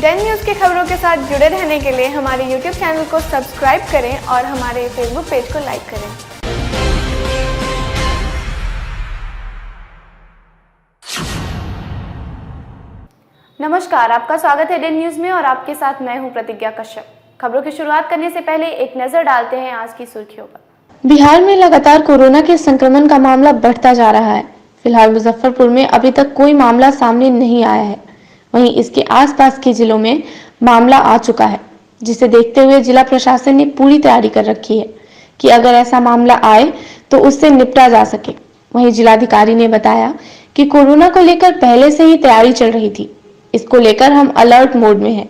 Dane news की खबरों के साथ जुड़े रहने के लिए हमारे YouTube चैनल को सब्सक्राइब करें और हमारे Facebook पेज को लाइक करें। नमस्कार, आपका स्वागत है डेन न्यूज़ में और आपके साथ मैं हूं प्रतिज्ञा कश्यप। खबरों की शुरुआत करने से पहले एक नजर डालते हैं आज की सुर्खियों पर। बिहार में लगातार कोरोना के संक्रमण का मामला बढ़ता जा रहा है। फिलहाल मुजफ्फरपुर में अभी तक कोई मामला सामने नहीं आया है। वहीं इसके आसपास के जिलों में मामला आ चुका है, जिसे देखते हुए जिला प्रशासन ने पूरी तैयारी कर रखी है कि अगर ऐसा मामला आए तो उससे निपटा जा सके। वहीं जिलाधिकारी ने बताया कि कोरोना को लेकर पहले से ही तैयारी चल रही थी। इसको लेकर हम अलर्ट मोड में हैं।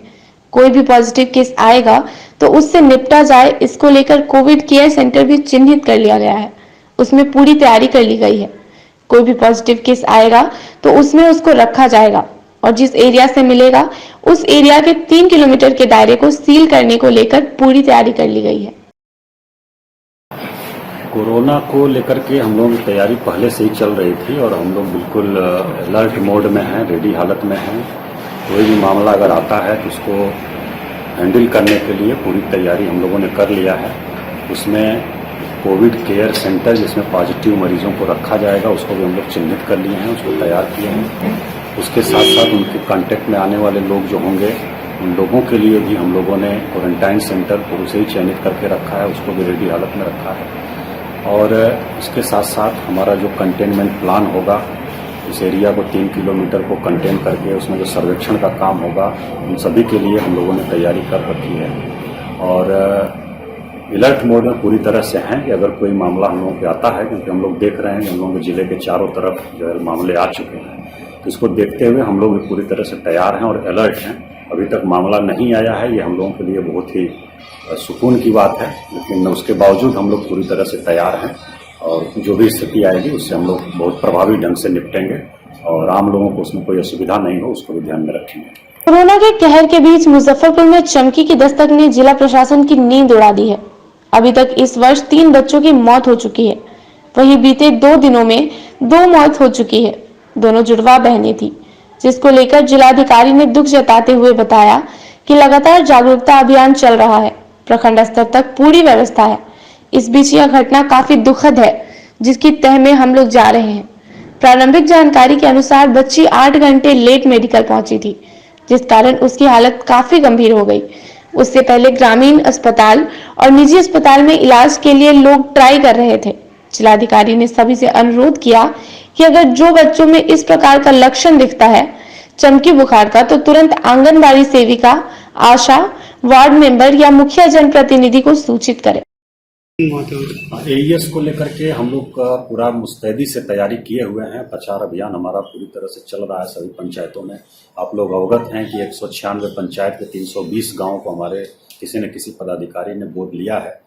कोई भी पॉजिटिव केस आएगा तो उससे निपटा जाए, इसको लेकर कोविड केयर सेंटर भी चिन्हित कर लिया गया है। उसमें पूरी तैयारी कर ली गई है। कोई भी पॉजिटिव केस आएगा तो उसमें उसको रखा जाएगा और जिस एरिया से मिलेगा उस एरिया के 3 किलोमीटर के दायरे को सील करने को लेकर पूरी तैयारी कर ली गई है। कोरोना को लेकर के हम लोगों की तैयारी पहले से ही चल रही थी और हम लोग बिल्कुल अलर्ट मोड में हैं, रेडी हालत में हैं। कोई भी मामला अगर आता है तो उसको हैंडल करने के लिए पूरी तैयारी हम लोगों ने कर लिया है। उसमें कोविड केयर सेंटर जिसमें पॉजिटिव मरीजों को रखा जाएगा उसको भी हम लोग चिन्हित कर लिए हैं, उसको तैयार किए हैं। उसके साथ साथ उनके कांटेक्ट में आने वाले लोग जो होंगे उन लोगों के लिए भी हम लोगों ने क्वारंटाइन सेंटर पूर्व से ही चयनित करके रखा है, उसको भी रेडी हालत में रखा है। और इसके साथ साथ हमारा जो कंटेनमेंट प्लान होगा, इस एरिया को 3 किलोमीटर को कंटेन करके उसमें जो सर्वेक्षण का काम होगा उन सभी के लिए हम लोगों ने तैयारी कर रखी है। और अलर्ट मोड में पूरी तरह से हैं कि अगर कोई मामला हम लोगों पे आता है, क्योंकि हम लोग देख रहे हैं कि हम लोगों के जिले के चारों तरफ जो है मामले आ चुके हैं, तो इसको देखते हुए हम लोग भी पूरी तरह से तैयार हैं और अलर्ट हैं। अभी तक मामला नहीं आया है, ये हम लोगों के लिए बहुत ही सुकून की बात है, लेकिन उसके बावजूद हम लोग पूरी तरह से तैयार हैं और जो भी स्थिति आएगी उससे हम लोग बहुत प्रभावी ढंग से निपटेंगे और आम लोगों को उसमें कोई असुविधा नहीं हो उसको भी ध्यान में रखेंगे। कोरोना के कहर के बीच मुजफ्फरपुर में चमकी की दस्तक ने जिला प्रशासन की नींद उड़ा दी है। अभी तक इस वर्ष 3 बच्चों की मौत हो चुकी है। वहीं बीते 2 दिनों में 2 मौत हो चुकी है। दोनों जुड़वा बहनें थी, जिसको लेकर जिलाधिकारी ने दुख जताते हुए बताया कि लगातार जागरूकता अभियान चल रहा है। प्रखंड स्तर तक पूरी व्यवस्था है। इस बीच यह घटना काफी दुखद है, जिसकी तह में हम लोग जा रहे हैं। प्रारंभिक जानकारी के अनुसार बच्ची 8 घंटे लेट मेडिकल पहुंची थी, जिस कारण उसकी हालत काफी गंभीर हो गई। उससे पहले ग्रामीण अस्पताल और निजी अस्पताल में इलाज के लिए लोग ट्राई कर रहे थे। जिलाधिकारी ने सभी से अनुरोध किया कि अगर जो बच्चों में इस प्रकार का लक्षण दिखता है, चमकी बुखार का, तो तुरंत आंगनबाड़ी सेविका, आशा, वार्ड मेंबर या मुखिया जनप्रतिनिधि को सूचित करें। एईएस को लेकर के हम लोग पूरा मुस्तैदी से तैयारी किए हुए हैं। प्रचार अभियान हमारा पूरी तरह से चल रहा है सभी पंचायतों में। आप लोग अवगत हैं कि 196 पंचायत के 320 गांवों को हमारे किसी न किसी पदाधिकारी ने गोद लिया है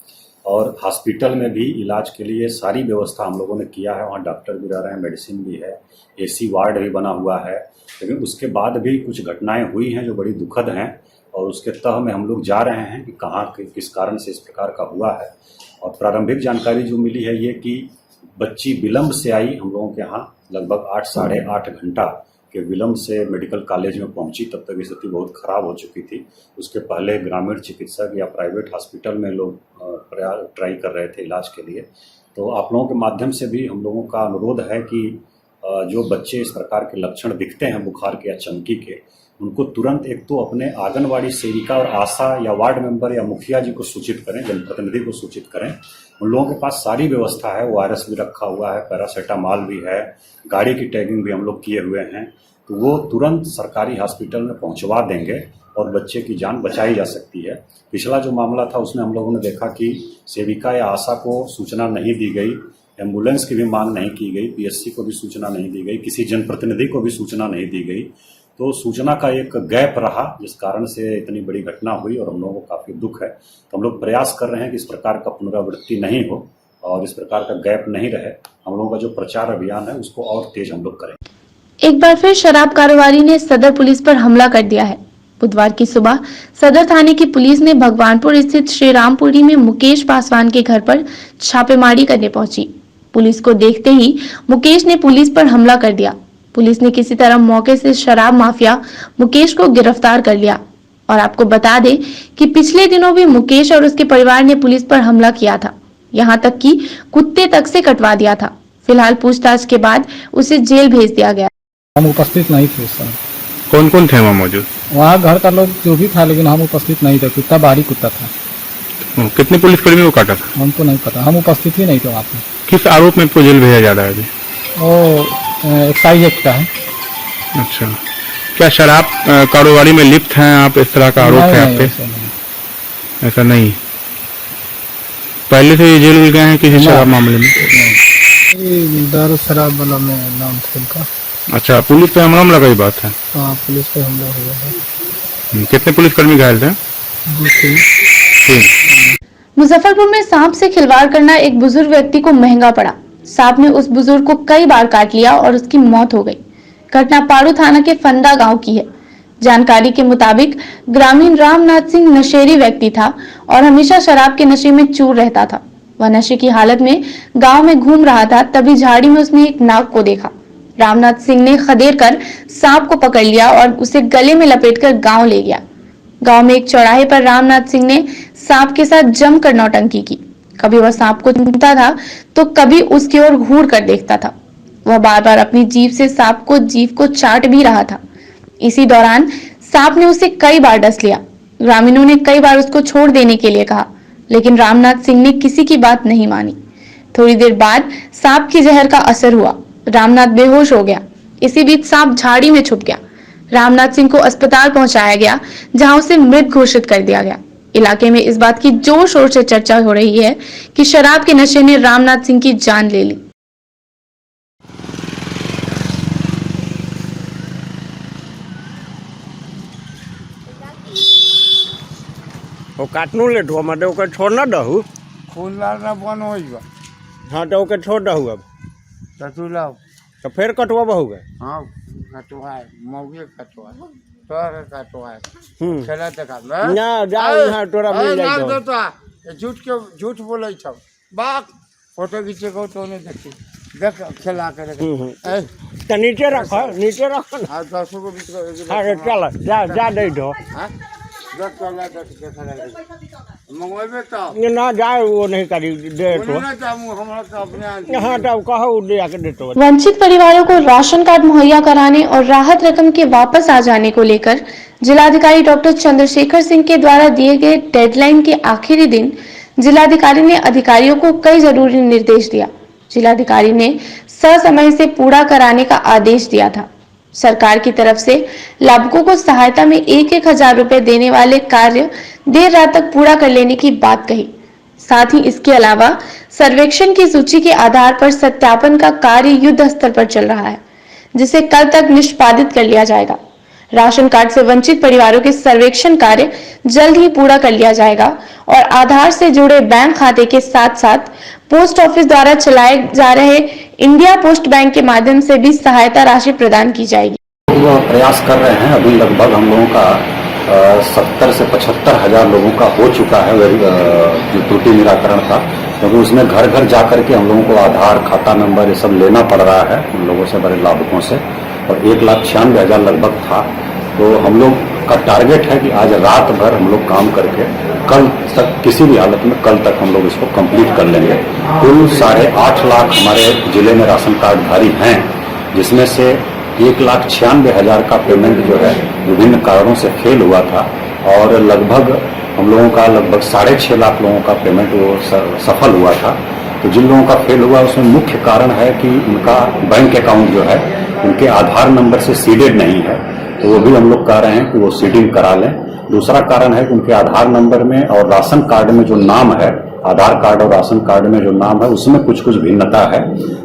और हॉस्पिटल में भी इलाज के लिए सारी व्यवस्था हम लोगों ने किया है। वहाँ डॉक्टर भी रह रहे हैं, मेडिसिन भी है, एसी वार्ड भी बना हुआ है। लेकिन उसके बाद भी कुछ घटनाएं हुई हैं जो बड़ी दुखद हैं और उसके तह में हम लोग जा रहे हैं कि कहाँ किस कारण से इस प्रकार का हुआ है। और प्रारंभिक जानकारी जो मिली है ये कि बच्ची विलम्ब से आई, हम लोगों के यहाँ लगभग 8 साढ़े 8 घंटा के विलम्ब से मेडिकल कॉलेज में पहुंची। तब तक स्थिति बहुत खराब हो चुकी थी। उसके पहले ग्रामीण चिकित्सक या प्राइवेट हॉस्पिटल में लोग ट्राई कर रहे थे इलाज के लिए। तो आप लोगों के माध्यम से भी हम लोगों का अनुरोध है कि जो बच्चे इस प्रकार के लक्षण दिखते हैं बुखार के या चमकी के, उनको तुरंत एक तो अपने आंगनबाड़ी सेविका और आशा या वार्ड मेंबर या मुखिया जी को सूचित करें, जनप्रतिनिधि को सूचित करें। उन लोगों के पास सारी व्यवस्था है, ORS भी रखा हुआ है, पैरासीटामॉल भी है, गाड़ी की टैगिंग भी हम लोग किए हुए हैं। तो वो तुरंत सरकारी हॉस्पिटल में पहुंचवा देंगे और बच्चे की जान बचाई जा सकती है। पिछला जो मामला था उसमें हम लोगों ने देखा कि सेविका या आशा को सूचना नहीं दी गई, एम्बुलेंस की भी मांग नहीं की गई, PSC को भी सूचना नहीं दी गई, किसी जनप्रतिनिधि को भी सूचना नहीं दी गई। तो सूचना का एक गैप रहा, जिस कारण से इतनी बड़ी घटना हुई और हम लोगों को काफी दुख है। तो हम लोग प्रयास कर रहे हैं कि इस प्रकार का पुनरावृत्ति नहीं हो और इस प्रकार का गैप नहीं रहे। हम लोगों का जो प्रचार अभियान है उसको और तेज हम लोग करें। एक बार फिर शराब कारोबारी ने सदर पुलिस पर हमला कर दिया है। बुधवार की सुबह सदर थाने की पुलिस ने भगवानपुर स्थित श्री रामपुरी में मुकेश पासवान के घर पर छापेमारी करने पहुंची। पुलिस को देखते ही मुकेश ने पुलिस पर हमला कर दिया। पुलिस ने किसी तरह मौके से शराब माफिया मुकेश को गिरफ्तार कर लिया। और आपको बता दें कि पिछले दिनों भी मुकेश और उसके परिवार ने पुलिस पर हमला किया था, यहाँ तक कि कुत्ते तक से कटवा दिया था। फिलहाल पूछताछ के बाद उसे जेल भेज दिया गया। हम उपस्थित नहीं थे उस समय। कौन कौन थे वहाँ मौजूद? वहाँ घर का लोग जो भी था, लेकिन हम उपस्थित नहीं थे। कुत्ता बाहरी कुत्ता था। कितने पुलिसकर्मी को काटा था? हमको नहीं पता, हम उपस्थित ही नहीं थे वहाँ पे। किस आरोप में जेल भेजा जा रहा है अभी? वो एक्साइज एक्ट का है। अच्छा, क्या शराब कारोबारी में लिप्त हैं आप? इस तरह का आरोप है आप पे? ऐसा नहीं। पहले से ये जेल गए हैं किसी शराब मामले में? दारू शराब वाला में नाम था उनका। अच्छा, पुलिस पे हमला का ही बात है? हाँ, पुलिस पे हमला हुआ है। कितने पुलिसकर्मी घायल थे? 3। मुजफ्फरपुर में सांप से खिलवाड़ करना एक बुजुर्ग व्यक्ति को महंगा पड़ा। सांप ने उस बुजुर्ग को कई बार काट लिया और उसकी मौत हो गई। घटना पारू थाना के फंदा गांव की है। जानकारी के मुताबिक ग्रामीण रामनाथ सिंह नशेड़ी व्यक्ति था और हमेशा शराब के नशे में चूर रहता था। वह नशे की हालत में गांव में घूम रहा था, तभी झाड़ी में उसने एक नाग को देखा। रामनाथ सिंह ने खदेड़ कर सांप को पकड़ लिया और उसे गले में लपेटकर गांव ले गया। गांव में एक चौराहे पर रामनाथ सिंह ने सांप के साथ जमकर नौटंकी की। कभी वह सांप को चूमता था तो कभी उसकी ओर घूर कर देखता था। वह बार बार अपनी जीभ से सांप को जीभ को चाट भी रहा था। इसी दौरान सांप ने उसे कई बार डस लिया। ग्रामीणों ने कई बार उसको छोड़ देने के लिए कहा, लेकिन रामनाथ सिंह ने किसी की बात नहीं मानी। थोड़ी देर बाद सांप की जहर का असर हुआ। रामनाथ बेहोश हो गया। इसी बीच सांप झाड़ी में छुप गया। रामनाथ सिंह को अस्पताल पहुंचाया गया, जहां उसे मृत घोषित कर दिया गया। इलाके में इस बात की जोर शोर से चर्चा हो रही है कि शराब के नशे ने रामनाथ सिंह की जान ले ली। वो काटनू लेट हुआ मतलब ओके छोड़ ना दहू। फूलदार ना बन हो जा। हाँ तो ओके छोड़ दहू अब तू लाओ तो फिर कटवा बहुगे। हाँ कटवाए मौगे कटवाए तोहर कटवाए खेला देखा ना जाओ यहाँ तोरा मिल जाए तो। झूठ बोले छो बाक फोटो खींचे को तो नहीं देखी देख खेला कर तो नीचे रखो ना। हाँ 10 को बीच को हाँ चल जा दे दो। मंगवेबे तो ना जाए वो नहीं करी दे तो। हाँ तो कहो दे आके दे तो। वंचित परिवारों को राशन कार्ड मुहैया कराने और राहत रकम के वापस आ जाने को लेकर जिलाधिकारी डॉक्टर चंद्रशेखर सिंह के द्वारा दिए गए डेडलाइन के आखिरी दिन जिलाधिकारी ने अधिकारियों को कई जरूरी निर्देश दिया। जिलाधिकारी ने ससमय से पूरा कराने का आदेश दिया था। सरकार की तरफ से लाभुकों को सहायता में 1,000 रुपए देने वाले कार्य देर रात तक पूरा कर लेने की बात कही। साथ ही इसके अलावा सर्वेक्षण की सूची के आधार पर सत्यापन का कार्य युद्ध स्तर पर चल रहा है, जिसे कल तक निष्पादित कर लिया जाएगा। राशन कार्ड से वंचित परिवारों के सर्वेक्षण कार्य जल्द ही पूरा कर लिया जाएगा और आधार से जुड़े बैंक खाते के साथ साथ पोस्ट ऑफिस द्वारा चलाए जा रहे इंडिया पोस्ट बैंक के माध्यम से भी सहायता राशि प्रदान की जाएगी। प्रयास कर रहे हैं। अभी लगभग हम लोगों का 70 से 75 हजार लोगों का हो चुका है जो त्रुटि निराकरण का, क्योंकि उसमें घर घर जा करके हम लोगों को आधार, खाता नंबर ये सब लेना पड़ रहा है उन लोगों से, बड़े लाभुकों से, और 1,96,000 लगभग था। तो हम लोग का टारगेट है कि आज रात भर हम लोग काम करके कल तक, किसी भी हालत में कल तक हम लोग इसको कंप्लीट कर लेंगे। कुल 8.5 लाख हमारे जिले में राशन कार्डधारी हैं, जिसमें से 1,96,000 का पेमेंट जो है विभिन्न कारणों से फेल हुआ था, और लगभग हम लोगों का लगभग 6.5 लाख लोगों का पेमेंट वो सफल हुआ था। तो जिन लोगों का फेल हुआ उसमें मुख्य कारण है कि उनका बैंक अकाउंट जो है उनके आधार नंबर से सीडेड नहीं है, तो वो भी हम लोग कह रहे हैं कि वो सीडिंग करा लें। दूसरा कारण है कि उनके आधार नंबर में और राशन कार्ड में जो नाम है, आधार कार्ड और राशन कार्ड में जो नाम है उसमें कुछ कुछ भिन्नता है,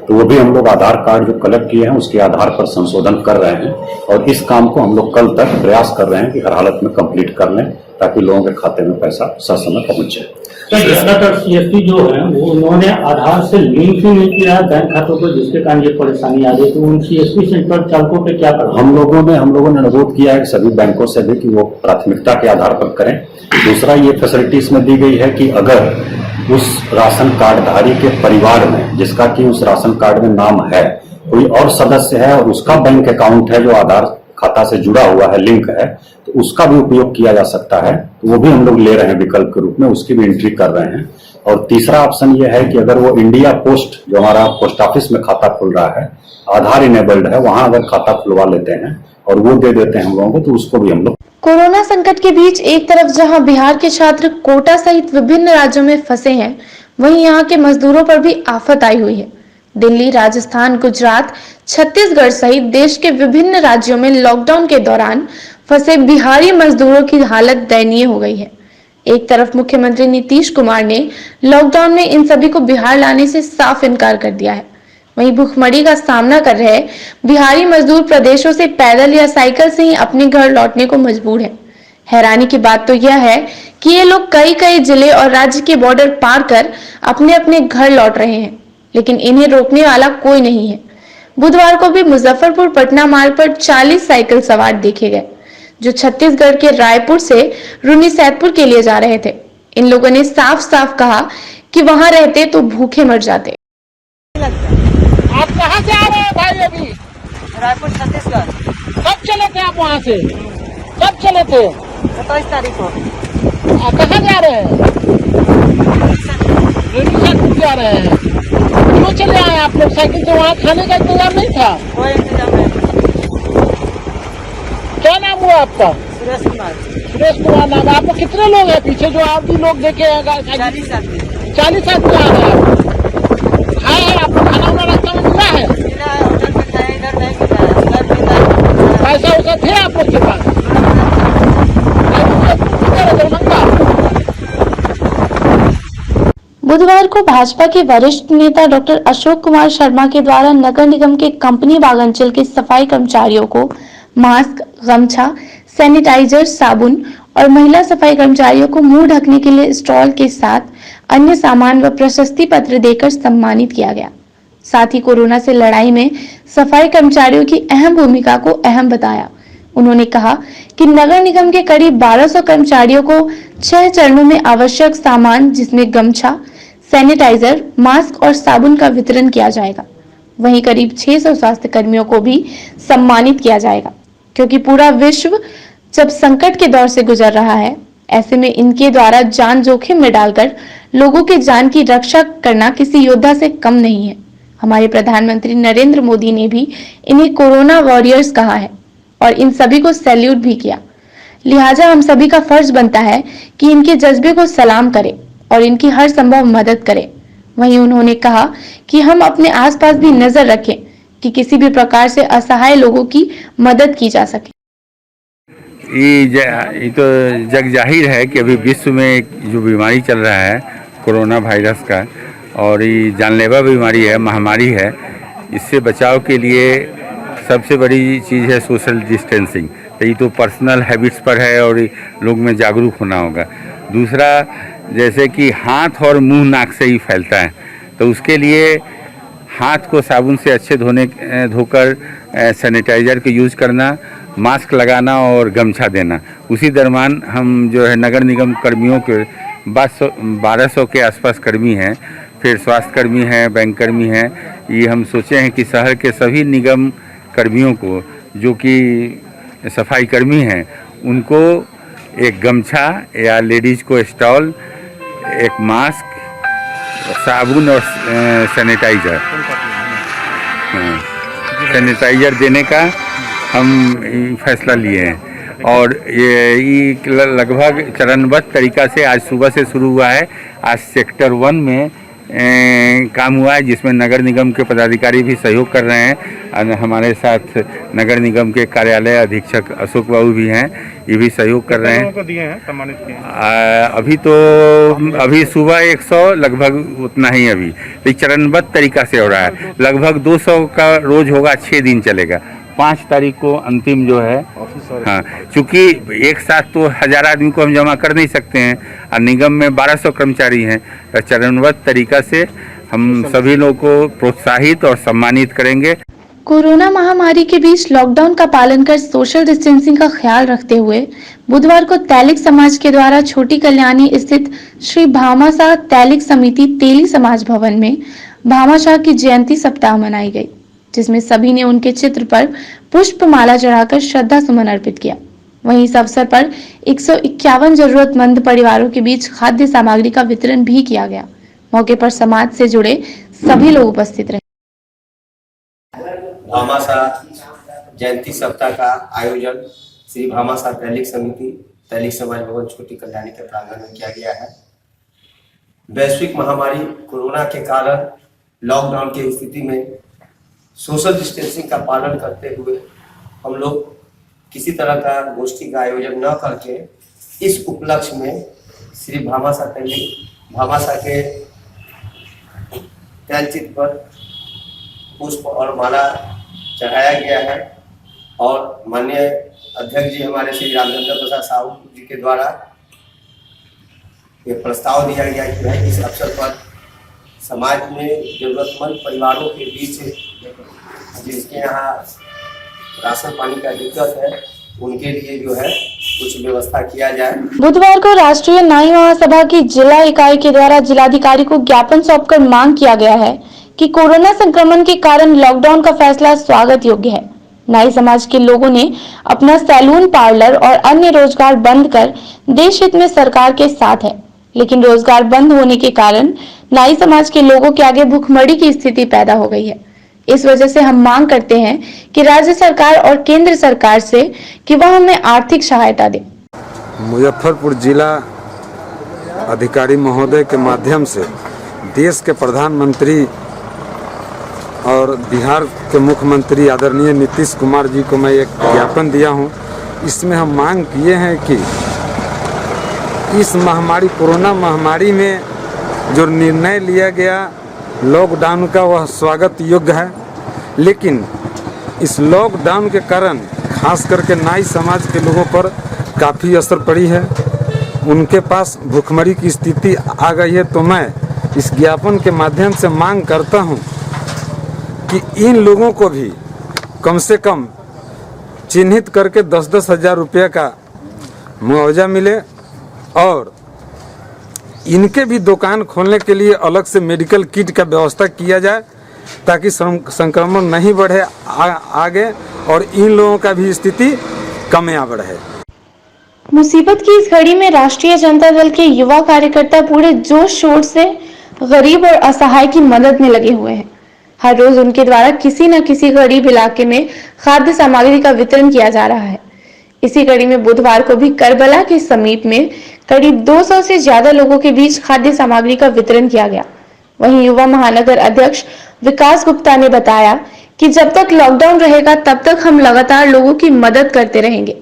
तो वो भी हम लोग आधार कार्ड जो कलेक्ट किए हैं उसके आधार पर संशोधन कर रहे हैं, और इस काम को हम लोग कल तक प्रयास कर रहे हैं कि हर हालत में कंप्लीट कर लें, ताकि लोगों के खाते में पैसा ससमय पहुंच जाए। ज्यादातर सीएसपी जो है वो उन्होंने आधार से लिंक ही नहीं किया बैंक खातों को, जिसके कारण ये परेशानी आ गई। तो उन सीएसपी सेंटर चालकों पे क्या करें? हम लोगों ने अनुरोध किया है सभी बैंकों से भी कि वो प्राथमिकता के आधार पर करें। दूसरा ये फैसिलिटी इसमें दी गई है कि अगर उस राशन कार्डधारी के परिवार में, जिसका कि उस राशन कार्ड में नाम है, कोई और सदस्य है और उसका बैंक अकाउंट है जो आधार खाता से जुड़ा हुआ है, लिंक है, तो उसका भी उपयोग किया जा सकता है। तो वो भी हम लोग ले रहे हैं विकल्प के रूप में, उसकी भी एंट्री कर रहे हैं। और तीसरा ऑप्शन ये है कि अगर वो इंडिया पोस्ट, जो हमारा पोस्ट ऑफिस में खाता खुल रहा है, आधार इनेबल्ड है, वहां अगर खाता खुलवा लेते हैं और वो दे देते हैं हम लोगों को, तो उसको भी हम लोग। कोरोना संकट के बीच एक तरफ जहां बिहार के छात्र कोटा सहित विभिन्न राज्यों में फंसे हैं, वहीं यहां के मजदूरों पर भी आफत आई हुई है। दिल्ली, राजस्थान, गुजरात, छत्तीसगढ़ सहित देश के विभिन्न राज्यों में लॉकडाउन के दौरान फंसे बिहारी मजदूरों की हालत दयनीय हो गई है। एक तरफ मुख्यमंत्री नीतीश कुमार ने लॉकडाउन में इन सभी को बिहार लाने से साफ इनकार कर दिया है। वहीं भूखमरी का सामना कर रहे बिहारी मजदूर प्रदेशों से पैदल या साइकिल से ही अपने घर लौटने को मजबूर हैं। हैरानी की बात तो यह है कि ये लोग कई कई जिले और राज्य के बॉर्डर पार कर अपने अपने घर लौट रहे हैं, लेकिन इन्हें रोकने वाला कोई नहीं है। बुधवार को भी मुजफ्फरपुर पटना मार्ग पर 40 साइकिल सवार देखे गए, जो छत्तीसगढ़ के रायपुर से रुन्नीसैदपुर के लिए जा रहे थे। इन लोगों ने साफ साफ कहा कि वहां रहते तो भूखे मर जाते। आप कहाँ से आ रहे हैं भाई? अभी रायपुर छत्तीसगढ़। कब चले थे आप वहाँ से? कब चले थे? 27 तारीख को। कहाँ जा रहे हैं? रुन्नीसैदपुर जा रहे हैं। क्यों चले आए आप लोग? साइकिल से वहाँ खाने का इंतजाम नहीं था? कोई इंतजाम नहीं। क्या नाम हुआ आपका? सुरेश कुमार। सुरेश कुमार नाम। आप लोग कितने लोग हैं पीछे जो आप भी लोग देखे हैं? 40 आदमी। 40 आदमी आ रहे हैं। खाए हैं आपको? खाना वाना रास्ता में मिला है? मिला है, होटल में खाए, इधर नहीं मिला है। उधर मिला है। पैसा वैसा थे आप लोग के पास? बुधवार को भाजपा के वरिष्ठ नेता डॉक्टर अशोक कुमार शर्मा के द्वारा नगर निगम के कंपनी बाग अंचल के सफाई कर्मचारियों को मास्क, गमछा, सैनिटाइजर, साबुन और महिला सफाई कर्मचारियों को मुंह ढकने के लिए स्टॉल के साथ अन्य सामान व प्रशस्ति पत्र देकर सम्मानित किया गया। साथ ही कोरोना से लड़ाई में सफाई कर्मचारियों की अहम भूमिका को अहम बताया। उन्होंने कहा कि नगर निगम के करीब 1200 कर्मचारियों को 6 चरणों में आवश्यक सामान, जिसमें गमछा, सैनिटाइजर, मास्क और साबुन का वितरण किया जाएगा। वहीं करीब 600 स्वास्थ्य कर्मियों को भी सम्मानित किया जाएगा, क्योंकि पूरा विश्व जब संकट के दौर से गुजर रहा है, ऐसे में इनके द्वारा जान जोखिम में डालकर लोगों के जान की रक्षा करना किसी योद्धा से कम नहीं है। हमारे प्रधानमंत्री नरेंद्र मोदी ने भी इन्हें कोरोना वॉरियर्स कहा है और इन सभी को सैल्यूट भी किया। लिहाजा हम सभी का फर्ज बनता है कि इनके जज्बे को सलाम करें और इनकी हर संभव मदद करें। वहीं उन्होंने कहा कि हम अपने आसपास भी नजर रखें कि किसी भी प्रकार से असहाय लोगों की मदद की जा सके। ये तो जग जाहिर है कि अभी विश्व में जो बीमारी चल रहा है कोरोना वायरस का, और ये जानलेवा बीमारी है, महामारी है, इससे बचाव के लिए सबसे बड़ी चीज़ है सोशल डिस्टेंसिंग। तो ये तो पर्सनल हैबिट्स पर है और लोग में जागरूक होना होगा। दूसरा, जैसे कि हाथ और मुंह नाक से ही फैलता है, तो उसके लिए हाथ को साबुन से अच्छे धोकर सैनिटाइज़र का यूज़ करना, मास्क लगाना और गमछा देना। उसी दरमियान हम जो है नगर निगम कर्मियों के 1200 के आसपास कर्मी हैं, फिर स्वास्थ्य कर्मी हैं, बैंक कर्मी हैं। ये हम सोचे हैं कि शहर के सभी निगम कर्मियों को, जो कि सफाई कर्मी हैं, उनको एक गमछा या लेडीज़ को स्टॉल, एक मास्क, साबुन और सैनिटाइजर देने का हम फैसला लिए हैं। और ये लगभग चरणबद्ध तरीका से आज सुबह से शुरू हुआ है। आज सेक्टर 1 में काम हुआ है, जिसमें नगर निगम के पदाधिकारी भी सहयोग कर रहे हैं। हमारे साथ नगर निगम के कार्यालय अधीक्षक अशोक बाबू भी हैं, ये भी सहयोग कर रहे हैं। दिए हैं, सम्मानित किए हैं? अभी सुबह 100 लगभग उतना ही। अभी तो चरणबद्ध तरीका से हो रहा है। लगभग 200 का रोज होगा, 6 दिन चलेगा। 5 तारीख को अंतिम जो है। हाँ, चूँकि एक साथ तो 1000 आदमी को हम जमा कर नहीं सकते हैं और निगम में 1200 कर्मचारी हैं, तो चरणबद्ध तरीका से हम सभी लोगों को प्रोत्साहित और सम्मानित करेंगे। कोरोना महामारी के बीच लॉकडाउन का पालन कर सोशल डिस्टेंसिंग का ख्याल रखते हुए बुधवार को तैलिक समाज के द्वारा छोटी कल्याणी स्थित श्री भामाशाह तैलिक समिति तेली समाज भवन में भामाशाह की जयंती सप्ताह मनाई गई। जिसमें सभी ने उनके चित्र पर पुष्प माला चढ़ाकर श्रद्धा सुमन अर्पित किया। वहीं इस अवसर पर 151 जरूरतमंद परिवारों के बीच खाद्य सामग्री का वितरण भी किया गया। मौके पर समाज से जुड़े सभी लोग उपस्थित रहे। भामाशाह जयंती सप्ताह का आयोजन श्री भामाशाह तैलिक समिति तैलिक समाज भवन छोटी कल्याणी के प्रांगण में किया गया है। वैश्विक महामारी कोरोना के कारण लॉकडाउन की स्थिति में सोशल डिस्टेंसिंग का पालन करते हुए हम लोग किसी तरह का गोष्ठी का आयोजन न करके इस उपलक्ष्य में श्री भामाशाह के तैलचित्र पर पुष्प और माला चढ़ाया गया है और माननीय अध्यक्ष जी हमारे श्री रामचंद्र प्रसाद साहू जी के द्वारा ये प्रस्ताव दिया गया कि भाई इस अवसर पर समाज में जरूरतमंद परिवारों के बीच जिसके यहाँ राशन पानी का दिक्कत है उनके लिए जो है कुछ व्यवस्था किया जाए। बुधवार को राष्ट्रीय नाई महासभा की जिला इकाई के द्वारा जिलाधिकारी को ज्ञापन सौंपकर मांग किया गया है कि कोरोना संक्रमण के कारण लॉकडाउन का फैसला स्वागत योग्य है। नाई समाज के लोगों ने अपना सैलून, पार्लर और अन्य रोजगार बंद कर देश हित में सरकार के साथ है, लेकिन रोजगार बंद होने के कारण नाई समाज के लोगों के आगे भूखमरी की स्थिति पैदा हो गई है। इस वजह से हम मांग करते हैं कि राज्य सरकार और केंद्र सरकार से कि वह हमें आर्थिक सहायता दे। मुजफ्फरपुर जिला अधिकारी महोदय के माध्यम से देश के प्रधानमंत्री और बिहार के मुख्यमंत्री आदरणीय नीतीश कुमार जी को मैं एक ज्ञापन दिया हूं। इसमें हम मांग किए हैं कि इस महामारी कोरोना महामारी में जो निर्णय लिया गया लॉकडाउन का वह स्वागत योग्य है, लेकिन इस लॉकडाउन के कारण खास करके नाई समाज के लोगों पर काफ़ी असर पड़ी है। उनके पास भूखमरी की स्थिति आ गई है। तो मैं इस ज्ञापन के माध्यम से मांग करता हूं कि इन लोगों को भी कम से कम चिन्हित करके 10-10 हज़ार रुपये का मुआवजा मिले और इनके भी दुकान खोलने के लिए अलग से मेडिकल किट का व्यवस्था किया जाए ताकि संक्रमण नहीं बढ़े आगे और इन लोगों का भी स्थिति कम या बढ़े। मुसीबत की इस घड़ी में राष्ट्रीय जनता दल के युवा कार्यकर्ता पूरे जोश शोर से गरीब और असहाय की मदद में लगे हुए हैं। हर रोज उनके द्वारा किसी न किसी गरीब इलाके में खाद्य सामग्री का वितरण किया जा रहा है। इसी कड़ी में बुधवार को भी करबला के समीप में करीब 200 से ज्यादा लोगों के बीच खाद्य सामग्री का वितरण किया गया। वहीं युवा महानगर अध्यक्ष विकास गुप्ता ने बताया कि जब तक लॉकडाउन रहेगा तब तक हम लगातार लोगों की मदद करते रहेंगे।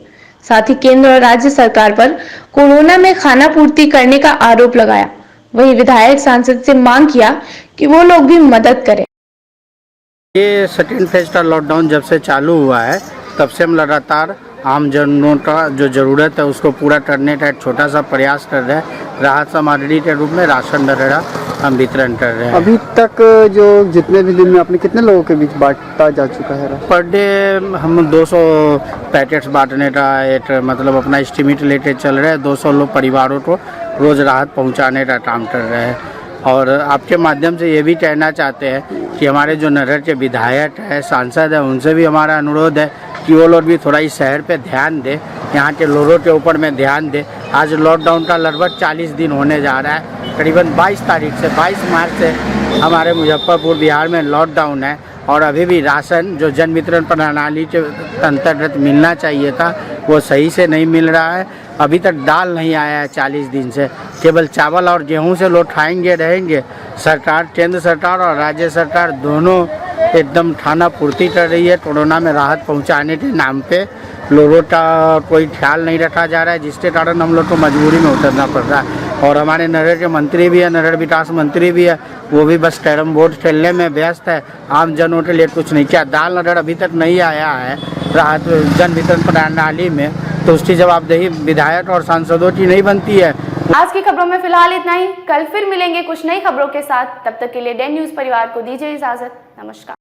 साथ ही केंद्र और राज्य सरकार पर कोरोना में खाना पूर्ति करने का आरोप लगाया। वहीं विधायक सांसद से मांग किया कि वो लोग भी मदद करें। ये सेकेंड फेज का लॉकडाउन जब से चालू हुआ है तब से हम लगातार आम जनों का जो ज़रूरत है उसको पूरा करने का एक छोटा सा प्रयास कर रहे हैं। राहत सामग्री के रूप में राशन वगैरह हम वितरण कर रहे हैं। अभी तक जो जितने भी दिन में आपने कितने लोगों के बीच बांटा जा चुका है? पर डे हम 200 पैकेट्स बांटने का एक मतलब अपना एस्टिमेट लेके चल रहे हैं। 200 लोग परिवारों को रोज़ राहत पहुंचाने का काम कर रहे हैं। और आपके माध्यम से ये भी कहना चाहते हैं कि हमारे जो नगर के विधायक है, सांसद है, उनसे भी हमारा अनुरोध है कि वो लोग भी थोड़ा इस शहर पे ध्यान दें, यहाँ के लोगों के ऊपर में ध्यान दें। आज लॉकडाउन का लगभग 40 दिन होने जा रहा है। करीबन 22 तारीख से 22 मार्च से हमारे मुजफ्फरपुर बिहार में लॉकडाउन है और अभी भी राशन जो जन वितरण प्रणाली के अंतर्गत मिलना चाहिए था वो सही से नहीं मिल रहा है। अभी तक दाल नहीं आया है 40 दिन से। केवल चावल और गेहूं से लोग खाएंगे रहेंगे। सरकार, केंद्र सरकार और राज्य सरकार दोनों एकदम खाना पूर्ति कर रही है। कोरोना में राहत पहुंचाने के नाम पे लोगों का कोई ख्याल नहीं रखा जा रहा है, जिसके कारण हम लोग को मजबूरी में उतरना पड़ रहा है। और हमारे नगर के मंत्री भी है, नगर विकास मंत्री भी है, वो भी बस कैरम बोर्ड खेलने में व्यस्त है। आम जनों के लिए कुछ नहीं किया। दाल नगर अभी तक नहीं आया है राहत जन वितरण प्रणाली में, तो उसकी जवाबदेही विधायक और सांसदों की नहीं बनती है। आज की खबरों में फिलहाल इतना ही। कल फिर मिलेंगे कुछ नई खबरों के साथ। तब तक के लिए डेन न्यूज परिवार को दीजिए इजाजत। नमस्कार।